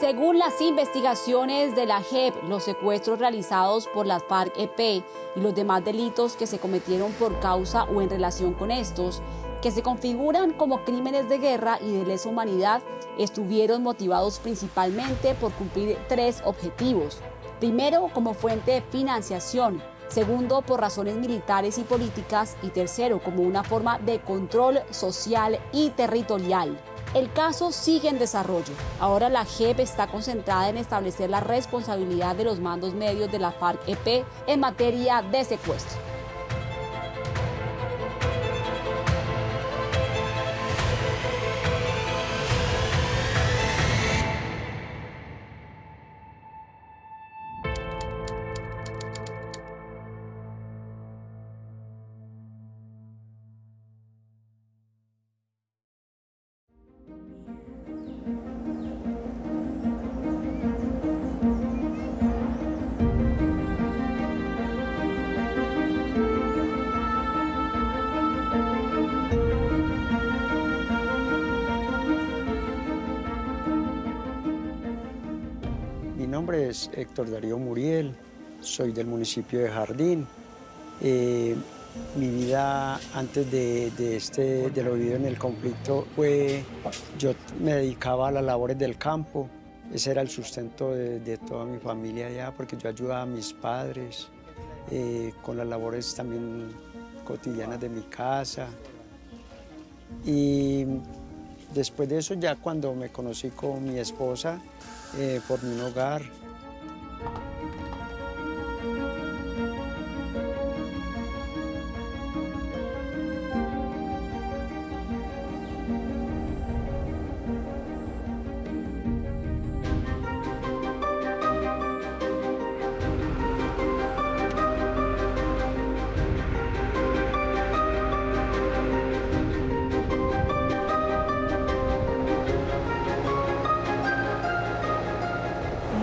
Según las investigaciones de la JEP, los secuestros realizados por las FARC-EP y los demás delitos que se cometieron por causa o en relación con estos, que se configuran como crímenes de guerra y de lesa humanidad, estuvieron motivados principalmente por cumplir tres objetivos. Primero, como fuente de financiación. Segundo, por razones militares y políticas. Y tercero, como una forma de control social y territorial. El caso sigue en desarrollo. Ahora la JEP está concentrada en establecer la responsabilidad de los mandos medios de la FARC-EP en materia de secuestro. Mi nombre es Héctor Darío Muriel, soy del municipio de Jardín. Mi vida antes de lo vivido en el conflicto yo me dedicaba a las labores del campo. Ese era el sustento de toda mi familia allá, porque yo ayudaba a mis padres con las labores también cotidianas de mi casa. Y después de eso, ya cuando me conocí con mi esposa, por mi hogar.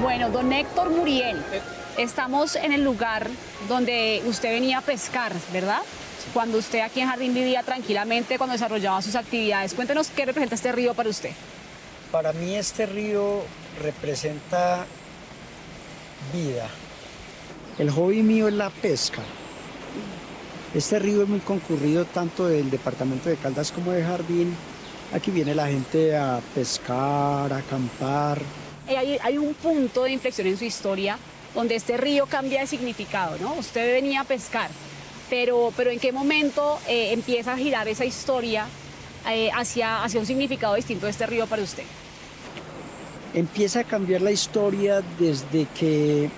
Bueno, don Héctor Muriel, estamos en el lugar donde usted venía a pescar, ¿verdad? Cuando usted aquí en Jardín vivía tranquilamente, cuando desarrollaba sus actividades. Cuéntenos qué representa este río para usted. Para mí este río representa vida. El hobby mío es la pesca. Este río es muy concurrido tanto del departamento de Caldas como de Jardín. Aquí viene la gente a pescar, a acampar. Hay un punto de inflexión en su historia donde este río cambia de significado, ¿no? Usted venía a pescar, pero ¿en qué momento empieza a girar esa historia hacia un significado distinto de este río para usted? Empieza a cambiar la historia desde que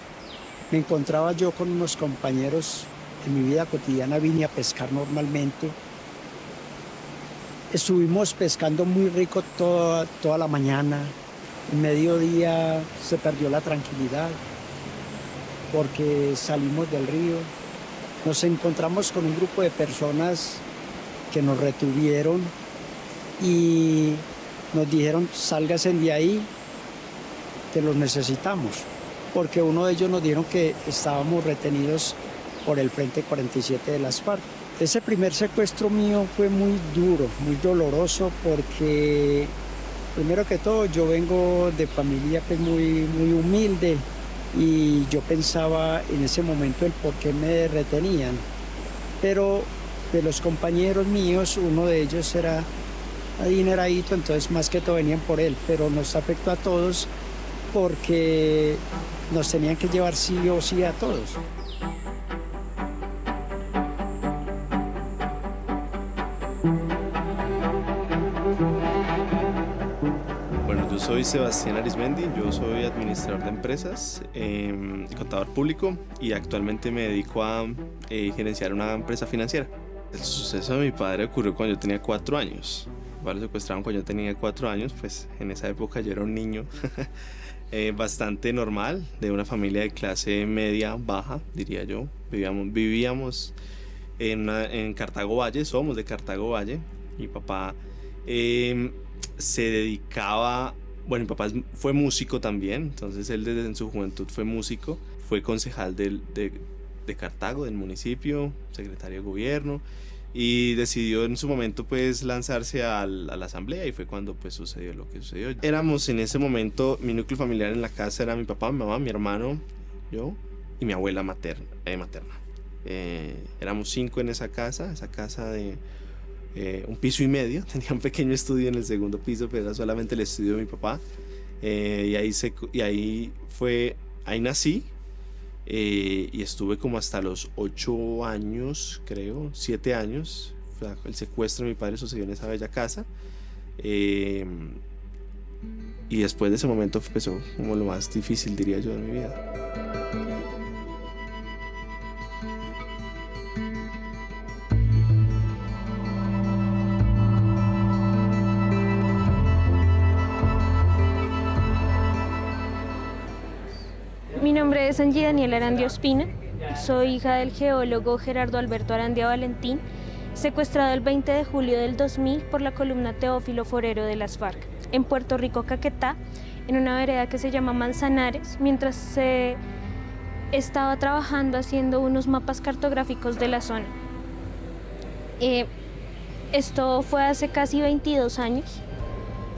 me encontraba yo con unos compañeros en mi vida cotidiana. Vine a pescar normalmente. Estuvimos pescando muy rico toda la mañana. En mediodía se perdió la tranquilidad porque salimos del río. Nos encontramos con un grupo de personas que nos retuvieron y nos dijeron: sálganse de ahí, que los necesitamos. Porque uno de ellos nos dijeron que estábamos retenidos por el Frente 47 de las FARC. Ese primer secuestro mío fue muy duro, muy doloroso, porque primero que todo yo vengo de familia muy humilde y yo pensaba en ese momento el por qué me retenían. Pero de los compañeros míos, uno de ellos era adineradito, entonces más que todo venían por él, pero nos afectó a todos porque nos tenían que llevar sí o sí a todos. Bueno, yo soy Sebastián Arismendi, yo soy administrador de empresas, contador público y actualmente me dedico a gerenciar una empresa financiera. El suceso de mi padre ocurrió cuando yo tenía 4 años. Lo secuestraron cuando yo tenía 4 años, pues en esa época yo era un niño bastante normal, de una familia de clase media baja, diría yo. Vivíamos en Cartago Valle, somos de Cartago Valle. Mi papá se dedicaba, bueno, mi papá fue músico también, entonces él desde en su juventud fue músico, fue concejal de Cartago, del municipio, secretario de gobierno, y decidió en su momento pues lanzarse a la asamblea, y fue cuando pues sucedió lo que sucedió. Éramos en ese momento, mi núcleo familiar en la casa era mi papá, mi mamá, mi hermano, yo y mi abuela materna. Éramos 5 en esa casa de un piso y medio. Tenía un pequeño estudio en el segundo piso, pero era solamente el estudio de mi papá. Y ahí nací, y estuve como hasta los 8 años, creo, 7 años. El secuestro de mi padre sucedió en esa bella casa. Y después de ese momento empezó como lo más difícil, diría yo, de mi vida. Mi nombre es Angie Daniela Arandia Ospina, soy hija del geólogo Gerardo Alberto Arandia Valentín, secuestrado el 20 de julio del 2000 por la columna Teófilo Forero de las FARC, en Puerto Rico, Caquetá, en una vereda que se llama Manzanares, mientras se estaba trabajando haciendo unos mapas cartográficos de la zona. Esto fue hace casi 22 años,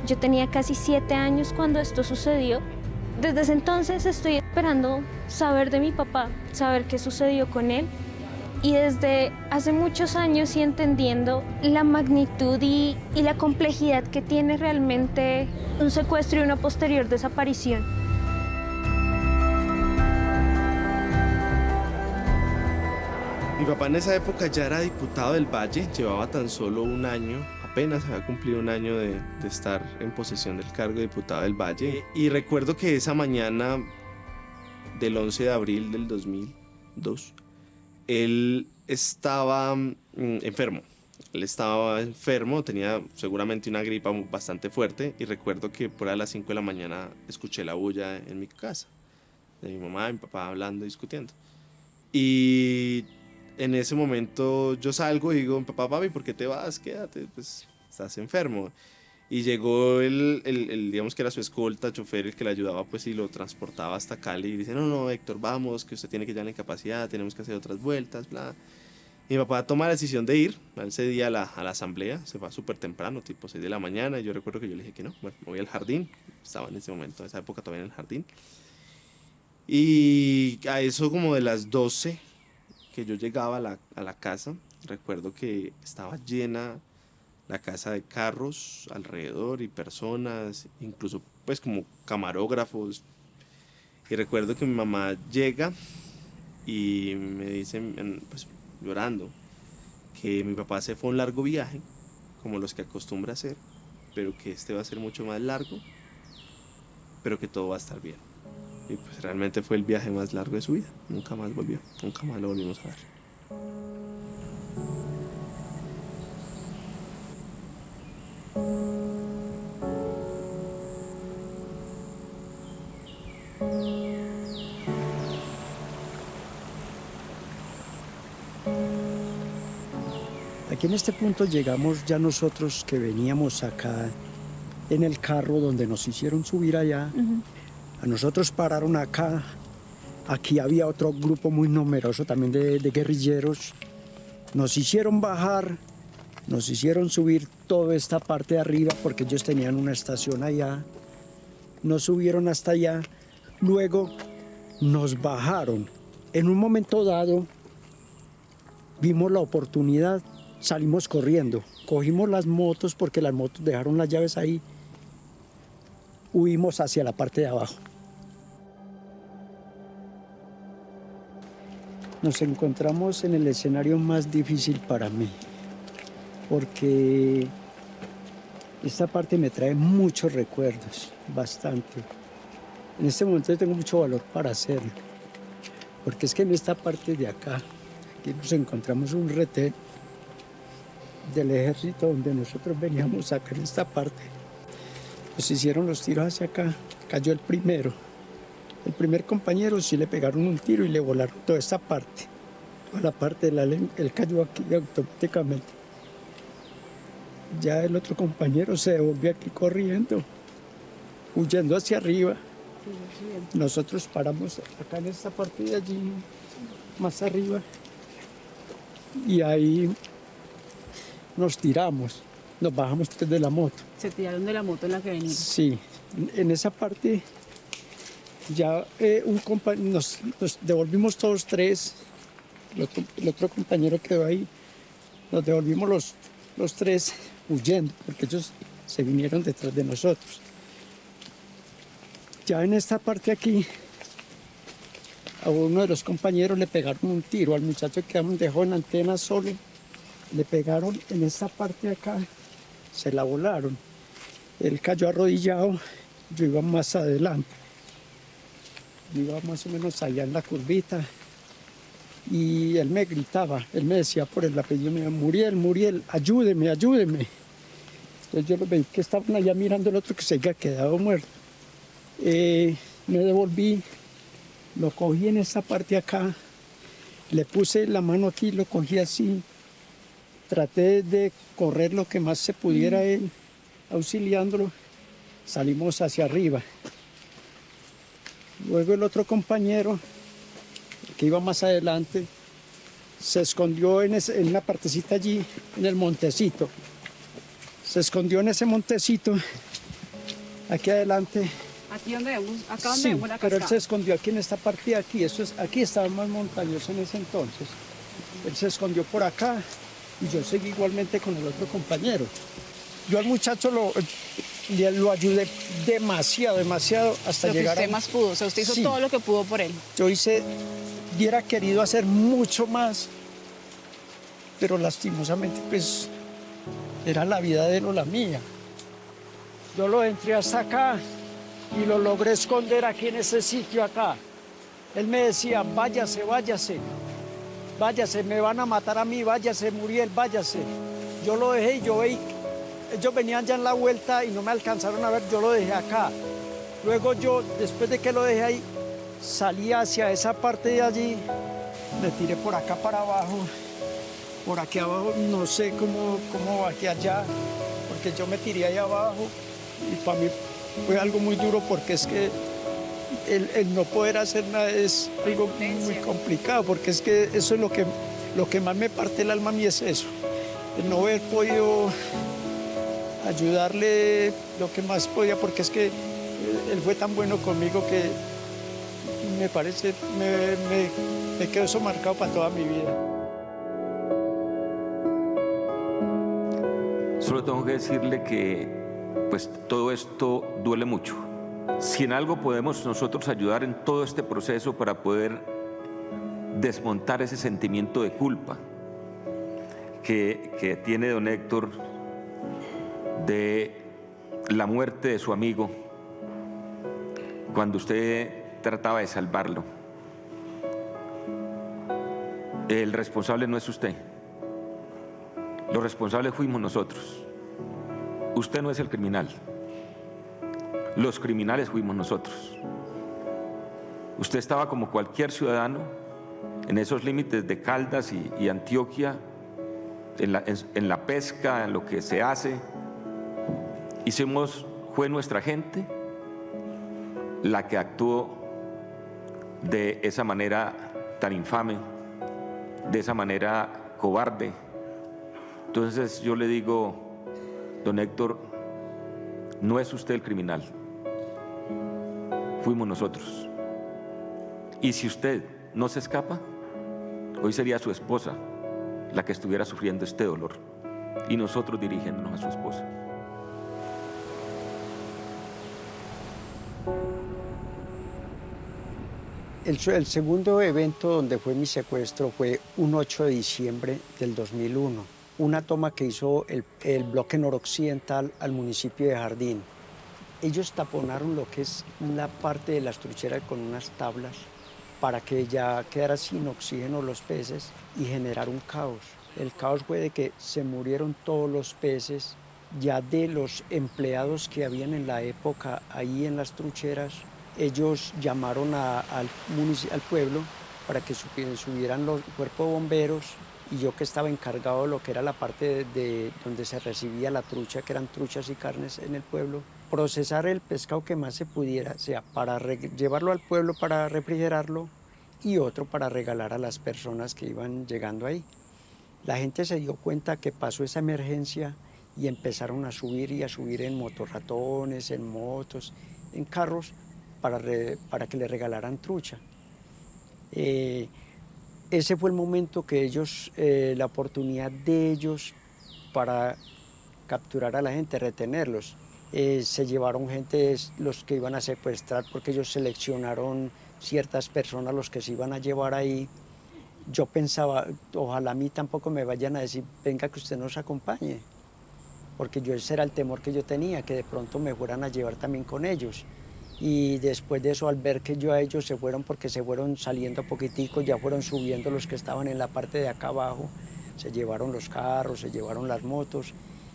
yo tenía casi 7 años cuando esto sucedió. Desde ese entonces estoy esperando saber de mi papá, saber qué sucedió con él, y desde hace muchos años y entendiendo la magnitud y la complejidad que tiene realmente un secuestro y una posterior desaparición. Mi papá en esa época ya era diputado del Valle, llevaba tan solo un año, apenas había cumplido un año de estar en posesión del cargo de diputado del Valle. Y recuerdo que esa mañana del 11 de abril del 2002, él estaba enfermo. Él estaba enfermo, tenía seguramente una gripa bastante fuerte, y recuerdo que por ahí a las 5 de la mañana escuché la bulla en mi casa, de mi mamá y mi papá hablando, discutiendo. Y en ese momento yo salgo y digo: papá, papi, ¿por qué te vas? Quédate, pues estás enfermo. Y llegó digamos que era su escolta, chofer, el que le ayudaba pues y lo transportaba hasta Cali, y dice: no, Héctor, vamos, que usted tiene que llevar la incapacidad, tenemos que hacer otras vueltas, bla. Y mi papá toma la decisión de ir ese día a la asamblea, se va súper temprano, tipo 6 de la mañana, y yo recuerdo que yo le dije que no, bueno, me voy al jardín, estaba en ese momento, en esa época todavía en el jardín. Y a eso como de las 12 que yo llegaba a la casa, recuerdo que estaba llena la casa de carros alrededor y personas, incluso pues como camarógrafos. Y recuerdo que mi mamá llega y me dice, pues llorando, que mi papá se fue a un largo viaje, como los que acostumbra hacer, pero que este va a ser mucho más largo, pero que todo va a estar bien. Y pues realmente fue el viaje más largo de su vida. Nunca más volvió, nunca más lo volvimos a ver. Aquí en este punto llegamos ya nosotros que veníamos acá en el carro donde nos hicieron subir allá. A nosotros pararon acá. Aquí había otro grupo muy numeroso también de guerrilleros. Nos hicieron bajar, nos hicieron subir toda esta parte de arriba porque ellos tenían una estación allá. Nos subieron hasta allá. Luego nos bajaron. En un momento dado vimos la oportunidad, salimos corriendo. Cogimos las motos porque las motos dejaron las llaves ahí. Huimos hacia la parte de abajo. Nos encontramos en el escenario más difícil para mí, porque esta parte me trae muchos recuerdos, bastante. En este momento yo tengo mucho valor para hacerlo, porque es que en esta parte de acá, aquí nos encontramos un retén del ejército donde nosotros veníamos acá en esta parte. Nos hicieron los tiros hacia acá, cayó el primero. El primer compañero sí le pegaron un tiro y le volaron toda esta parte. Toda la parte de la lengua, él cayó aquí automáticamente. Ya el otro compañero se devolvió aquí corriendo, huyendo hacia arriba. Nosotros paramos acá en esta parte de allí, más arriba. Y ahí nos tiramos, nos bajamos de la moto. Se tiraron de la moto en la que venían. Sí, en esa parte ya nos devolvimos todos tres, el otro compañero quedó ahí, nos devolvimos los tres huyendo, porque ellos se vinieron detrás de nosotros. Ya en esta parte aquí, a uno de los compañeros le pegaron un tiro, al muchacho que dejó en la antena solo, le pegaron en esta parte de acá, se la volaron. Él cayó arrodillado, yo iba más adelante. Yo iba más o menos allá en la curvita y él me gritaba, él me decía por el apellido mío, Muriel, Muriel, ayúdeme, ayúdeme. Entonces yo lo veí que estaban allá mirando el otro que se había quedado muerto. Me devolví, lo cogí en esta parte acá, le puse la mano aquí, lo cogí así, traté de correr lo que más se pudiera él, auxiliándolo, salimos hacia arriba. Luego el otro compañero, que iba más adelante, se escondió en una partecita allí, en el montecito. Se escondió en ese montecito, aquí adelante. Aquí donde vemos, acá donde Sí, vemos la pero él cascada. se escondió aquí en esta parte de aquí. Aquí estaba más montañoso en ese entonces. Él se escondió por acá y yo seguí igualmente con el otro compañero. Yo al muchacho lo ayudé demasiado hasta Lo que llegar usted más pudo, o sea, usted hizo Sí. todo lo que pudo por él. Yo hubiera querido hacer mucho más, pero lastimosamente pues era la vida de él o la mía. Yo lo entré hasta acá y lo logré esconder aquí en ese sitio acá. Él me decía, váyase, váyase, váyase, me van a matar a mí, váyase, Muriel, váyase. Yo lo dejé y yo veí, ellos venían ya en la vuelta y no me alcanzaron a ver, yo lo dejé acá. Luego yo, después de que lo dejé ahí, salí hacia esa parte de allí, me tiré por acá para abajo, por aquí abajo, no sé cómo bajé allá, porque yo me tiré ahí abajo y para mí fue algo muy duro porque es que el no poder hacer nada es algo muy complicado, porque es que eso es lo que más me parte el alma a mí es eso, el no haber podido ayudarle lo que más podía, porque es que él fue tan bueno conmigo que me parece, me quedó eso marcado para toda mi vida. Solo tengo que decirle que pues todo esto duele mucho. Si en algo podemos nosotros ayudar en todo este proceso para poder desmontar ese sentimiento de culpa que tiene don Héctor de la muerte de su amigo cuando usted trataba de salvarlo. El responsable no es usted. Los responsables fuimos nosotros. Usted no es el criminal. Los criminales fuimos nosotros. Usted estaba como cualquier ciudadano en esos límites de Caldas y Antioquia, en la pesca, en lo que se hace. Fue nuestra gente la que actuó de esa manera tan infame, de esa manera cobarde. Entonces yo le digo, don Héctor, no es usted el criminal, fuimos nosotros. Y si usted no se escapa, hoy sería su esposa la que estuviera sufriendo este dolor y nosotros dirigiéndonos a su esposa. El segundo evento donde fue mi secuestro fue un 8 de diciembre del 2001. Una toma que hizo el bloque noroccidental al municipio de Jardín. Ellos taponaron lo que es la parte de las trucheras con unas tablas para que ya quedara sin oxígeno los peces y generar un caos. El caos fue de que se murieron todos los peces, ya de los empleados que habían en la época ahí en las trucheras. Ellos llamaron al pueblo para que subieran los cuerpos de bomberos y yo que estaba encargado de lo que era la parte de donde se recibía la trucha, que eran truchas y carnes en el pueblo, procesar el pescado que más se pudiera, o sea, para llevarlo al pueblo para refrigerarlo y otro para regalar a las personas que iban llegando ahí. La gente se dio cuenta que pasó esa emergencia y empezaron a subir y a subir en motorratones, en motos, en carros, para que le regalaran trucha. Ese fue el momento que ellos, la oportunidad de ellos para capturar a la gente, retenerlos. Se llevaron gente, los que iban a secuestrar, porque ellos seleccionaron ciertas personas, los que se iban a llevar ahí. Yo pensaba, ojalá a mí tampoco me vayan a decir, venga que usted nos acompañe, porque ese era el temor que yo tenía, que de pronto me fueran a llevar también con ellos. Y después de eso, al ver que yo a ellos se fueron, porque se fueron saliendo poquitico, ya fueron subiendo los que estaban en la parte de acá abajo, se llevaron los carros, se llevaron las motos,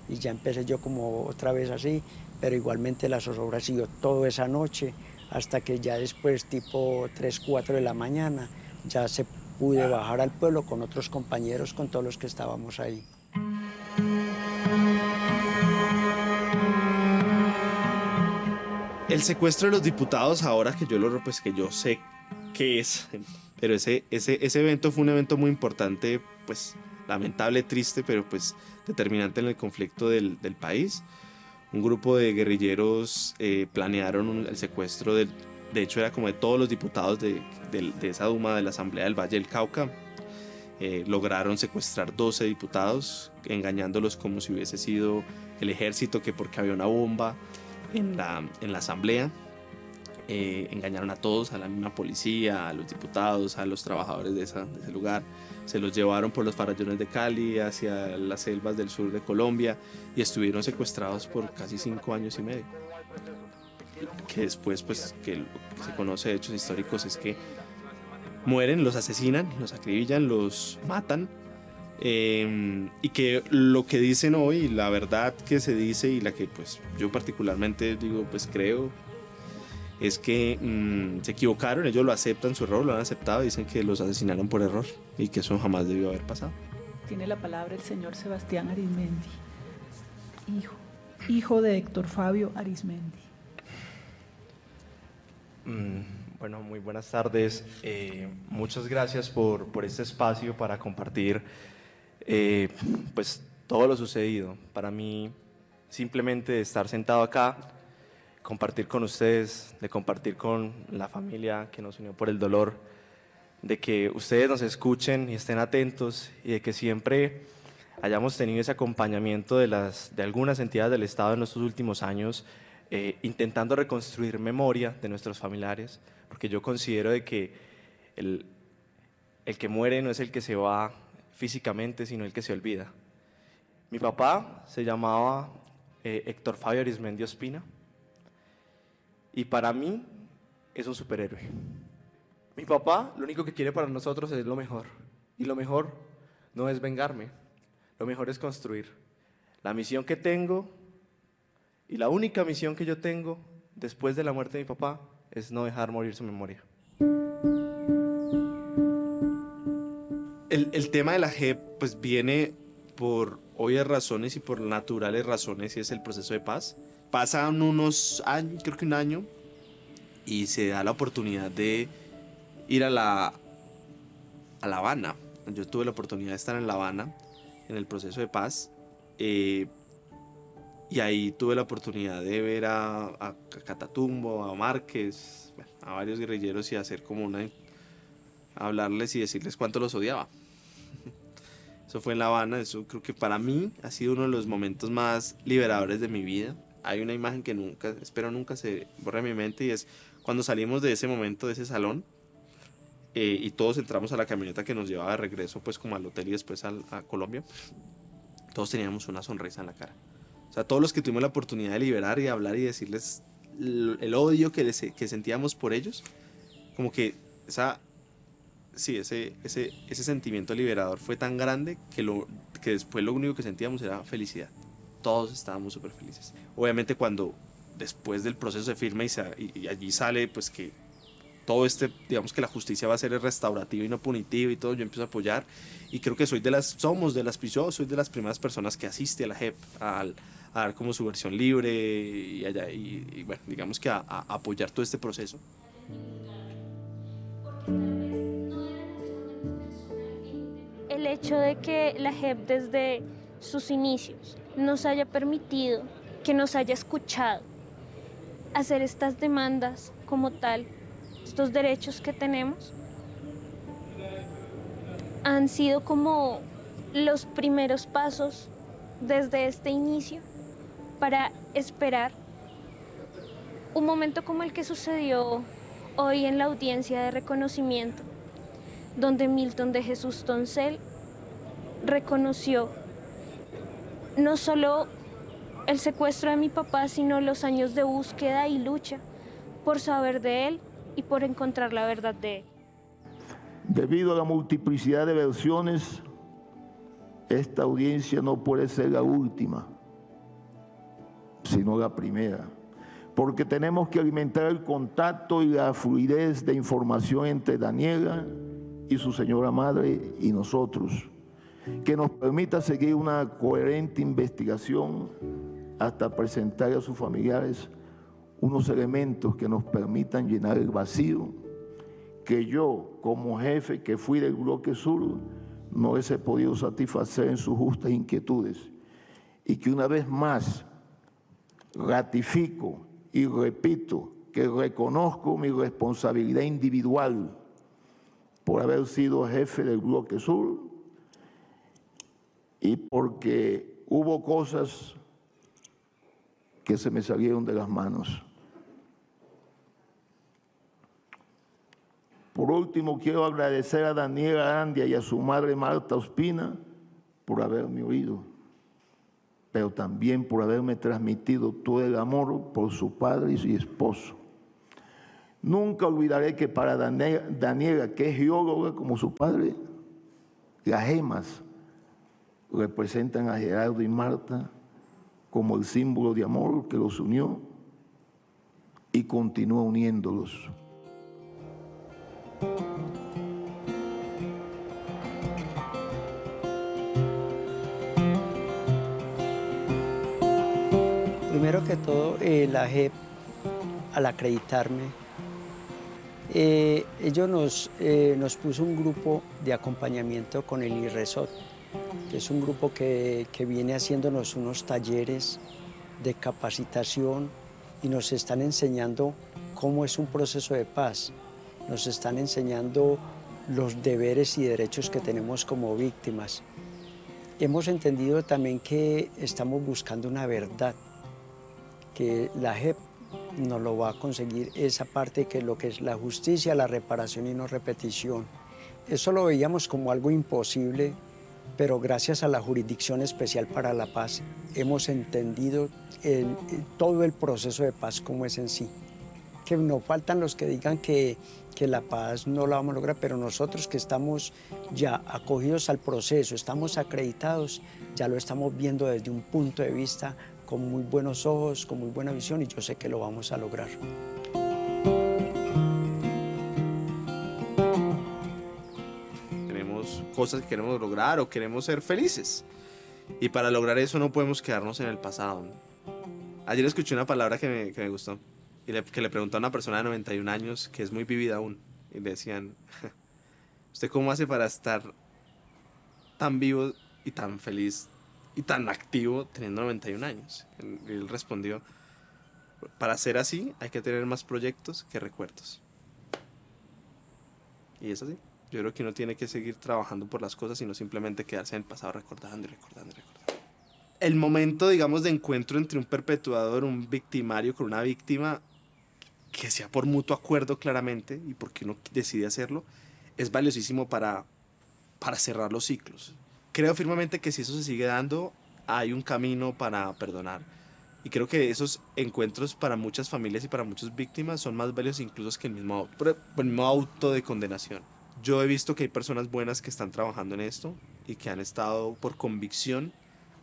y ya empecé yo como otra vez así, pero igualmente la zozobra siguió toda esa noche, hasta que ya después, tipo 3, 4 de la mañana, ya se pude bajar al pueblo con otros compañeros, con todos los que estábamos ahí. El secuestro de los diputados, ahora que que yo sé qué es, pero ese evento fue un evento muy importante, pues lamentable, triste, pero pues determinante en el conflicto del país. Un grupo de guerrilleros planearon el secuestro, de hecho era como de todos los diputados de esa Duma de la Asamblea del Valle del Cauca. Lograron secuestrar 12 diputados, engañándolos como si hubiese sido el ejército, que porque había una bomba en la asamblea. Engañaron a todos, a la misma policía, a los diputados, a los trabajadores de ese lugar. Se los llevaron por los farallones de Cali hacia las selvas del sur de Colombia y estuvieron secuestrados por casi 5 años y medio. Que después, pues, que lo que se conoce de hechos históricos es que mueren, los asesinan, los acribillan, los matan. Y que lo que dicen hoy, la verdad que se dice y la que pues yo particularmente digo, pues creo, es que se equivocaron, ellos lo aceptan, su error, lo han aceptado, dicen que los asesinaron por error y que eso jamás debió haber pasado. Tiene la palabra el señor Sebastián Arizmendi, hijo de Héctor Fabio Arizmendi. Bueno, muy buenas tardes. Muchas gracias por este espacio para compartir pues todo lo sucedido. Para mí, simplemente estar sentado acá, compartir con ustedes, de compartir con la familia que nos unió por el dolor, de que ustedes nos escuchen y estén atentos y de que siempre hayamos tenido ese acompañamiento de algunas entidades del Estado en estos últimos años, intentando reconstruir memoria de nuestros familiares, porque yo considero de que el que muere no es el que se va físicamente, sino el que se olvida. Mi papá se llamaba Héctor Fabio Arizmendi Ospina y para mí es un superhéroe. Mi papá lo único que quiere para nosotros es lo mejor, y lo mejor no es vengarme, lo mejor es construir. La misión que tengo y la única misión que yo tengo después de la muerte de mi papá es no dejar morir su memoria. El tema de la JEP pues viene por obvias razones y por naturales razones, y es el proceso de paz. Pasan unos años, creo que un año, y se da la oportunidad de ir a La Habana. Yo tuve la oportunidad de estar en La Habana en el proceso de paz, y ahí tuve la oportunidad de ver a Catatumbo, a Márquez, bueno, a varios guerrilleros, y hacer como hablarles y decirles cuánto los odiaba. Eso fue en La Habana. Eso creo que para mí ha sido uno de los momentos más liberadores de mi vida. Hay una imagen que espero nunca se borre de mi mente, y es cuando salimos de ese momento, de ese salón, y todos entramos a la camioneta que nos llevaba de regreso pues como al hotel y después a Colombia. Todos teníamos una sonrisa en la cara. O sea, todos los que tuvimos la oportunidad de liberar y de hablar y decirles el odio que sentíamos por ellos, como que ese sentimiento liberador fue tan grande que después lo único que sentíamos era felicidad. Todos estábamos súper felices. Obviamente cuando después del proceso se firma y allí sale pues que todo digamos que la justicia va a ser restaurativa y no punitiva y todo, yo empiezo a apoyar, y creo que soy de las primeras personas que asiste a la JEP a dar como su versión libre y bueno, digamos que a apoyar todo este proceso. El hecho de que la JEP desde sus inicios nos haya permitido, que nos haya escuchado hacer estas demandas como tal, estos derechos que tenemos, han sido como los primeros pasos desde este inicio para esperar un momento como el que sucedió hoy en la audiencia de reconocimiento, donde Milton de Jesús Toncel reconoció no solo el secuestro de mi papá, sino los años de búsqueda y lucha por saber de él y por encontrar la verdad de él. Debido a la multiplicidad de versiones, esta audiencia no puede ser la última, sino la primera, porque tenemos que alimentar el contacto y la fluidez de información entre Daniela y su señora madre y nosotros, que nos permita seguir una coherente investigación hasta presentar a sus familiares unos elementos que nos permitan llenar el vacío que yo, como jefe que fui del Bloque Sur, no les he podido satisfacer en sus justas inquietudes, y que una vez más ratifico y repito que reconozco mi responsabilidad individual por haber sido jefe del Bloque Sur y porque hubo cosas que se me salieron de las manos. Por último, quiero agradecer a Daniela Arandia y a su madre Marta Ospina por haberme oído, pero también por haberme transmitido todo el amor por su padre y su esposo. Nunca olvidaré que para Daniela, que es geóloga como su padre, las gemas representan a Gerardo y Marta como el símbolo de amor que los unió y continúa uniéndolos. Primero que todo, la JEP, al acreditarme, ellos nos puso un grupo de acompañamiento con el IRESOT, que es un grupo que viene haciéndonos unos talleres de capacitación y nos están enseñando cómo es un proceso de paz. Nos están enseñando los deberes y derechos que tenemos como víctimas. Hemos entendido también que estamos buscando una verdad, que la JEP nos lo va a conseguir, esa parte que lo que es la justicia, la reparación y no repetición. Eso lo veíamos como algo imposible, pero gracias a la Jurisdicción Especial para la Paz hemos entendido todo el proceso de paz como es en sí. Que no faltan los que digan que la paz no la vamos a lograr, pero nosotros que estamos ya acogidos al proceso, estamos acreditados, ya lo estamos viendo desde un punto de vista con muy buenos ojos, con muy buena visión, y yo sé que lo vamos a lograr. Tenemos cosas que queremos lograr o queremos ser felices. Y para lograr eso no podemos quedarnos en el pasado. Ayer escuché una palabra que me gustó. Que le preguntó a una persona de 91 años que es muy vivida aún. Y le decían, ¿usted cómo hace para estar tan vivo y tan feliz y tan activo teniendo 91 años? Y él respondió, para ser así hay que tener más proyectos que recuerdos. Y es así. Yo creo que uno tiene que seguir trabajando por las cosas y no simplemente quedarse en el pasado recordando y recordando y recordando. El momento, digamos, de encuentro entre un perpetuador, un victimario con una víctima, que sea por mutuo acuerdo claramente y porque uno decide hacerlo, es valiosísimo para cerrar los ciclos. Creo firmemente que si eso se sigue dando, hay un camino para perdonar. Y creo que esos encuentros para muchas familias y para muchas víctimas son más valiosos incluso que el mismo auto de condenación. Yo he visto que hay personas buenas que están trabajando en esto y que han estado por convicción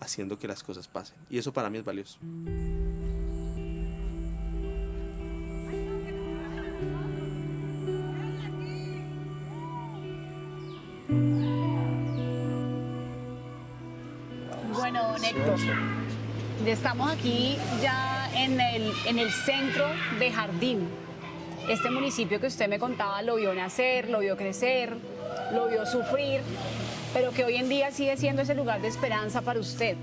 haciendo que las cosas pasen. Y eso para mí es valioso. Bueno, don Héctor, estamos aquí ya en el centro de Jardín. Este municipio que usted me contaba lo vio nacer, lo vio crecer, lo vio sufrir. pero que hoy en día sigue siendo ese lugar de esperanza para usted.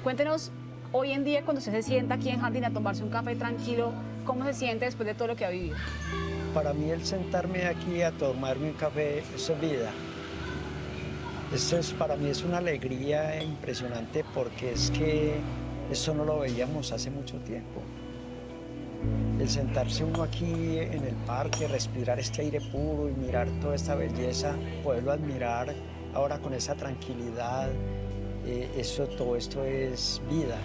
Cuéntenos, hoy en día cuando usted se sienta aquí en Jardín a tomarse un café tranquilo, ¿cómo se siente después de todo lo que ha vivido? Para mí el sentarme aquí a tomarme un café, eso es vida. Para mí es una alegría impresionante porque es que eso no lo veíamos hace mucho tiempo. El sentarse uno aquí en el parque, respirar este aire puro y mirar toda esta belleza, poderlo admirar ahora con esa tranquilidad, todo esto es vida.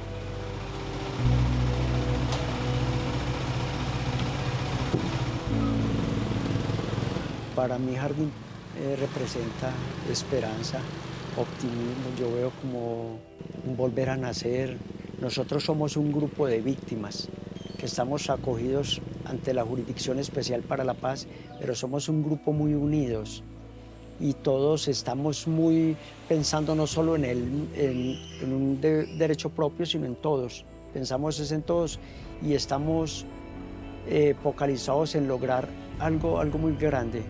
Para mí Jardín representa esperanza, optimismo, yo veo como un volver a nacer. Nosotros somos un grupo de víctimas que estamos acogidos ante la Jurisdicción Especial para la Paz, pero somos un grupo muy unidos y todos estamos muy pensando no solo en un derecho propio, sino en todos. Pensamos es en todos y estamos focalizados en lograr algo muy grande.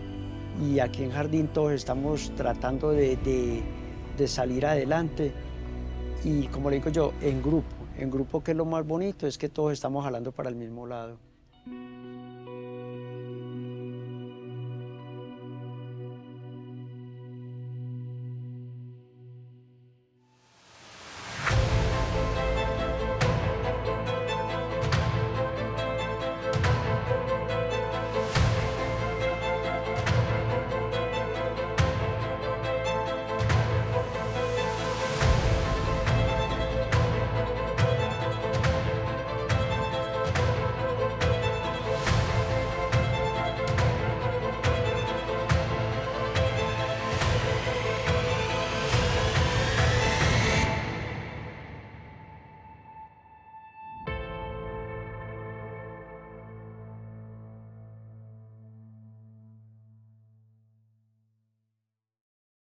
Y aquí en Jardín todos estamos tratando de salir adelante y, como le digo yo, en grupo que es lo más bonito, es que todos estamos jalando para el mismo lado.